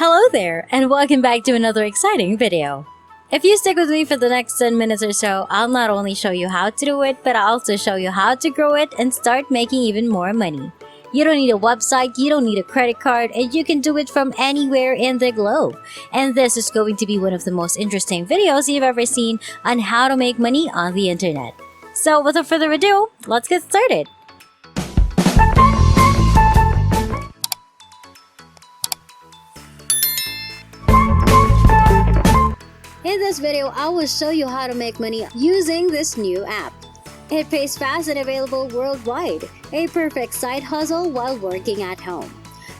Hello there, and welcome back to another exciting video. If you stick with me for the next 10 minutes or so, I'll not only show you how to do it, but I'll also show you how to grow it and start making even more money. You don't need a website, you don't need a credit card, and you can do it from anywhere in the globe. And this is going to be one of the most interesting videos you've ever seen on how to make money on the internet. So without further ado, let's get started. In this video, I will show you how to make money using this new app. It pays fast and available worldwide, a perfect side hustle while working at home.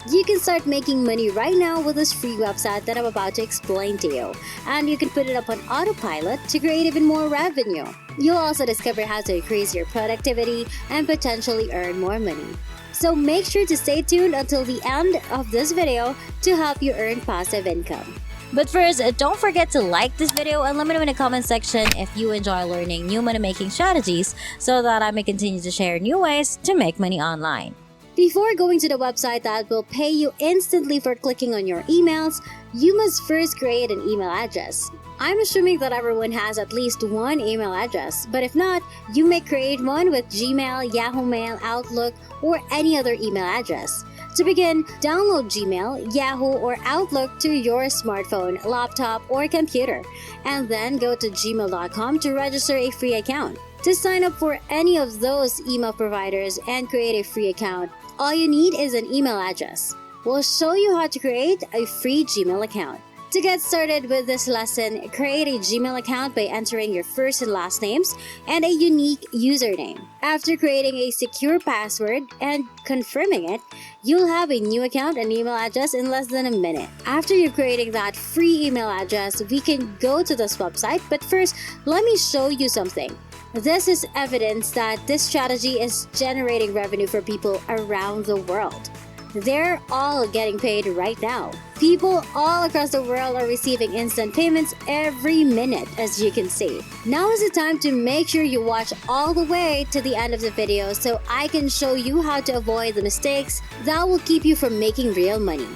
You can start making money right now with this free website that I'm about to explain to you, and you can put it up on autopilot to create even more revenue. You'll also discover how to increase your productivity and potentially earn more money. So make sure to stay tuned until the end of this video to help you earn passive income. But first, don't forget to like this video and let me know in the comment section if you enjoy learning new money-making strategies so that I may continue to share new ways to make money online. Before going to the website that will pay you instantly for clicking on your emails, you must first create an email address. I'm assuming that everyone has at least one email address, but if not, you may create one with Gmail, Yahoo Mail, Outlook, or any other email address. To begin, download Gmail, Yahoo, or Outlook to your smartphone, laptop, or computer, and then go to gmail.com to register a free account. To sign up for any of those email providers and create a free account, all you need is an email address. We'll show you how to create a free Gmail account. To get started with this lesson, create a Gmail account by entering your first and last names and a unique username. After creating a secure password and confirming it, you'll have a new account and email address in less than a minute. After you're creating that free email address, we can go to this website, but first, let me show you something. This is evidence that this strategy is generating revenue for people around the world. They're all getting paid right now. People all across the world are receiving instant payments every minute, as you can see. Now is the time to make sure you watch all the way to the end of the video so I can show you how to avoid the mistakes that will keep you from making real money.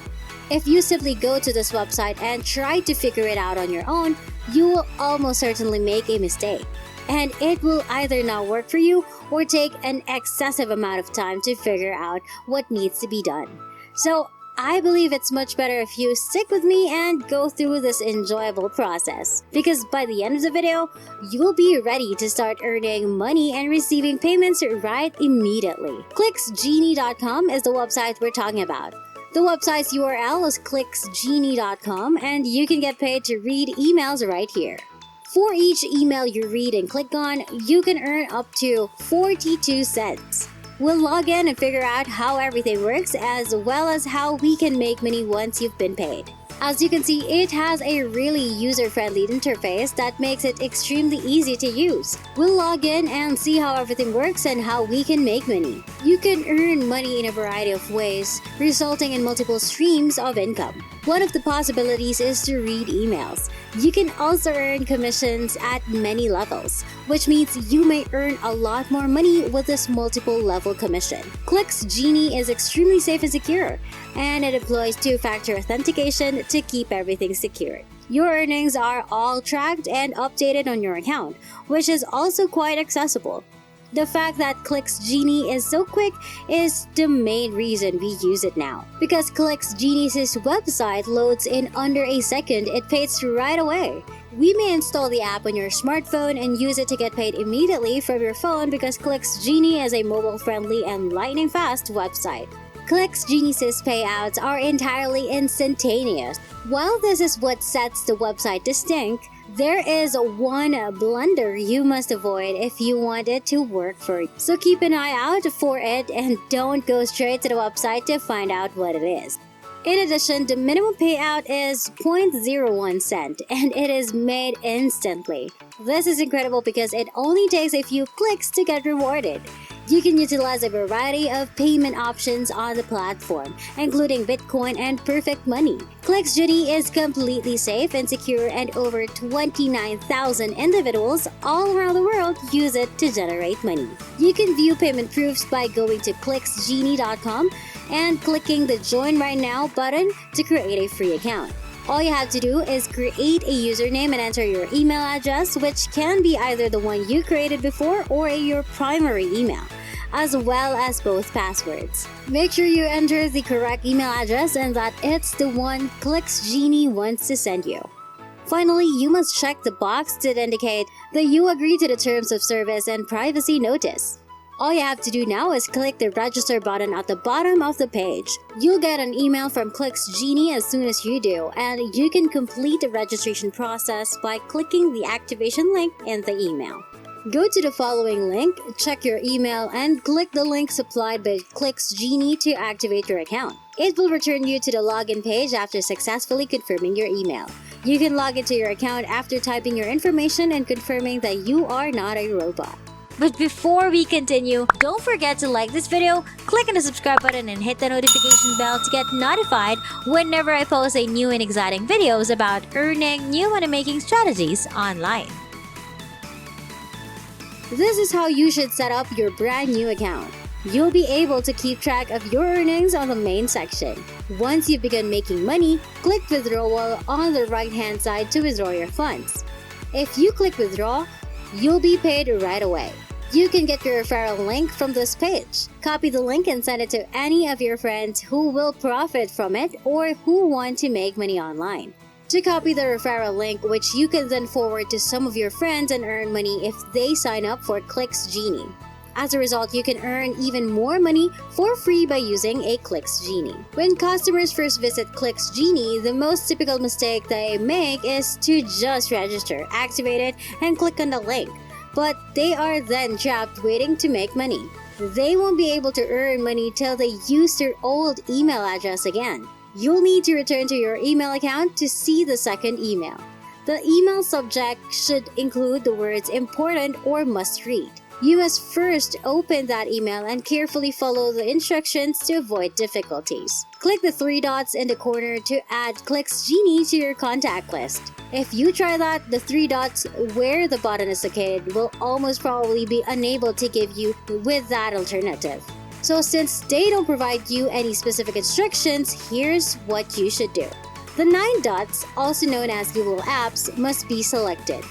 If you simply go to this website and try to figure it out on your own, you will almost certainly make a mistake. And it will either not work for you or take an excessive amount of time to figure out what needs to be done. So I believe it's much better if you stick with me and go through this enjoyable process, because by the end of the video, you'll be ready to start earning money and receiving payments right immediately. Clicksgenie.com is the website we're talking about. The website's URL is clicksgenie.com, and you can get paid to read emails right here. For each email you read and click on, you can earn up to 42 cents. We'll log in and figure out how everything works, as well as how we can make money once you've been paid. As you can see, it has a really user-friendly interface that makes it extremely easy to use. We'll log in and see how everything works and how we can make money. You can earn money in a variety of ways, resulting in multiple streams of income. One of the possibilities is to read emails. You can also earn commissions at many levels, which means you may earn a lot more money with this multiple level commission. ClicksGenie is extremely safe and secure, and it employs two-factor authentication to keep everything secure. Your earnings are all tracked and updated on your account, which is also quite accessible. The fact that ClicksGenie is so quick is the main reason we use it now. Because ClicksGenie's website loads in under a second, it pays right away. We may install the app on your smartphone and use it to get paid immediately from your phone, because ClicksGenie is a mobile-friendly and lightning-fast website. ClicksGenie's payouts are entirely instantaneous. While this is what sets the website distinct, there is one blunder you must avoid if you want it to work for you. So keep an eye out for it and don't go straight to the website to find out what it is. In addition, the minimum payout is 0.01 cent and it is made instantly. This is incredible because it only takes a few clicks to get rewarded. You can utilize a variety of payment options on the platform, including Bitcoin and Perfect Money. ClicksGenie is completely safe and secure, and over 29,000 individuals all around the world use it to generate money. You can view payment proofs by going to clicksgenie.com. and clicking the Join Right Now button to create a free account. All you have to do is create a username and enter your email address, which can be either the one you created before or your primary email, as well as both passwords. Make sure you enter the correct email address and that it's the one ClicksGenie wants to send you. Finally, you must check the box to indicate that you agree to the terms of service and privacy notice. All you have to do now is click the register button at the bottom of the page. You'll get an email from ClicksGenie as soon as you do, and you can complete the registration process by clicking the activation link in the email. Go to the following link, check your email, and click the link supplied by ClicksGenie to activate your account. It will return you to the login page after successfully confirming your email. You can log into your account after typing your information and confirming that you are not a robot. But before we continue, don't forget to like this video, click on the subscribe button and hit the notification bell to get notified whenever I post a new and exciting videos about earning new money-making strategies online. This is how you should set up your brand new account. You'll be able to keep track of your earnings on the main section. Once you begin making money, click Withdrawal on the right-hand side to withdraw your funds. If you click Withdraw, you'll be paid right away. You can get your referral link from this page. Copy the link and send it to any of your friends who will profit from it or who want to make money online. To copy the referral link, which you can then forward to some of your friends and earn money if they sign up for ClicksGenie. As a result, you can earn even more money for free by using a ClicksGenie. When customers first visit ClicksGenie, the most typical mistake they make is to just register, activate it, and click on the link. But they are then trapped waiting to make money. They won't be able to earn money till they use their old email address again. You'll need to return to your email account to see the second email. The email subject should include the words important or must read. You must first open that email and carefully follow the instructions to avoid difficulties. Click the three dots in the corner to add ClicksGenie to your contact list. If you try that, the three dots where the button is located will almost probably be unable to give you with that alternative. So since they don't provide you any specific instructions, here's what you should do. The 9 dots, also known as Google Apps, must be selected.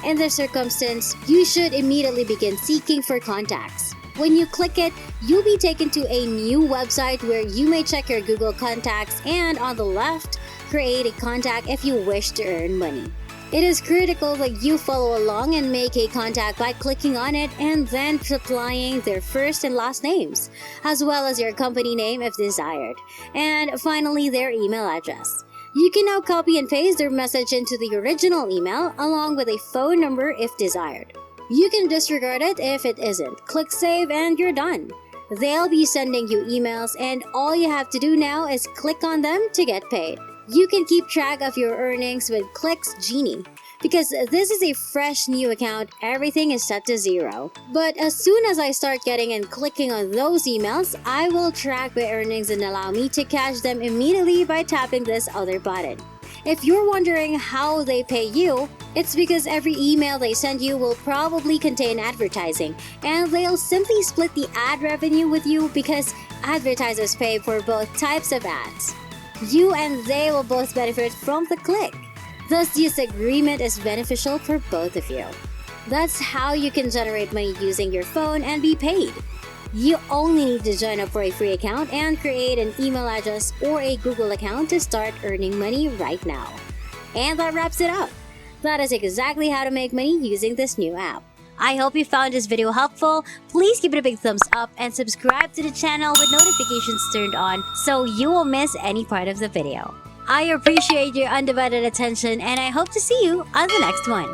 In this circumstance, you should immediately begin seeking for contacts. When you click it, you'll be taken to a new website where you may check your Google contacts and on the left, create a contact if you wish to earn money. It is critical that you follow along and make a contact by clicking on it and then supplying their first and last names, as well as your company name if desired, and finally their email address. You can now copy and paste their message into the original email along with a phone number if desired. You can disregard it if it isn't. Click Save and you're done. They'll be sending you emails and all you have to do now is click on them to get paid. You can keep track of your earnings with ClicksGenie. Because this is a fresh new account, everything is set to 0. But as soon as I start getting and clicking on those emails, I will track my earnings and allow me to cash them immediately by tapping this other button. If you're wondering how they pay you, it's because every email they send you will probably contain advertising, and they'll simply split the ad revenue with you because advertisers pay for both types of ads. You and they will both benefit from the click. Thus, this agreement is beneficial for both of you. That's how you can generate money using your phone and be paid. You only need to join up for a free account and create an email address or a Google account to start earning money right now. And that wraps it up. That is exactly how to make money using this new app. I hope you found this video helpful. Please give it a big thumbs up and subscribe to the channel with notifications turned on so you won't miss any part of the video. I appreciate your undivided attention and I hope to see you on the next one.